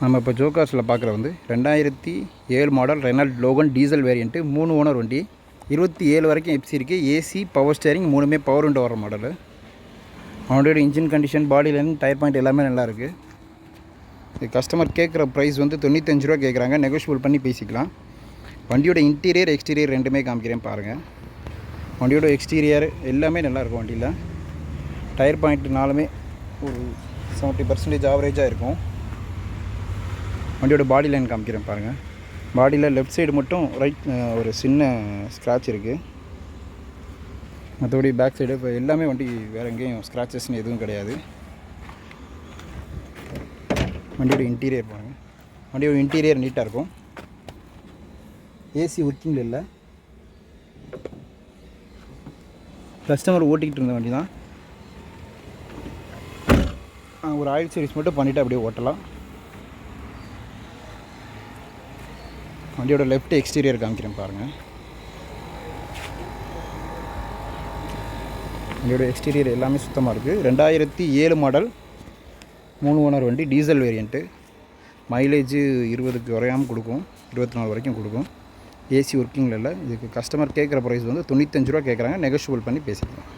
நம்ம இப்போ ஜோகார்ஸில் பார்க்குற வந்து 2007 model Renault Logan diesel variant 3 owner வண்டி 27 வரைக்கும் எஃப்சி இருக்குது. ஏசி பவர் ஸ்டேரிங் மூணுமே பவர் விண்டோ வர மாடலு. அவனோட engine condition body line tyre point எல்லாமே நல்லாயிருக்கு. இது கஸ்டமர் கேட்குற ப்ரைஸ் வந்து 95 ரூபா கேட்குறாங்க. நெகோஷியபிள் பண்ணி பேசிக்கலாம். வண்டியோட இன்டீரியர் எக்ஸ்டீரியர் ரெண்டுமே காமிக்கிறேன் பாருங்கள். வண்டியோட எக்ஸ்டீரியர் எல்லாமே நல்லாயிருக்கும். வண்டியில் டயர் பாயிண்ட் நாலுமே ஒரு 70% ஆவரேஜாக இருக்கும். வண்டியோட பாடி லைன் காமிக்கிறேன் பாருங்கள். பாடியில் லெஃப்ட் சைடு மட்டும் ஒரு சின்ன ஸ்க்ராட்ச் இருக்குது. மற்றபடி பேக் சைடு இப்போ எல்லாமே வண்டி வேறு எங்கேயும் ஸ்க்ராச்சஸ்ன்னு எதுவும் கிடையாது. வண்டியோட இன்டீரியர் பாருங்கள். வண்டியோட இன்டீரியர் நீட்டாக இருக்கும். ஏசி ஒர்க்கிங்கில் இல்லை. கஸ்டமர் ஓட்டிக்கிட்டு இருந்த வண்டி தான். ஒரு ஆயில் சர்வீஸ் மட்டும் பண்ணிவிட்டு அப்படியே ஓட்டலாம். வண்டியோட லெஃப்ட் எக்ஸ்டீரியர் காமிக்கிறேன் பாருங்கள். வண்டியோட எக்ஸ்டீரியர் எல்லாமே சுத்தமாக இருக்குது. 2007 மாடல் 3 ஓனர் வண்டி டீசல் வேரியண்ட்டு. மைலேஜ் 20க்கு குறையாமல் கொடுக்கும். 24 வரைக்கும் கொடுக்கும். ஏசி ஒர்க்கிங்கில் இல்லை. இதுக்கு கஸ்டமர் கேட்குற ப்ரைஸ் வந்து 95 ரூபா கேட்குறாங்க. நெகோஷியபிள் பண்ணி பேசிக்கலாம்.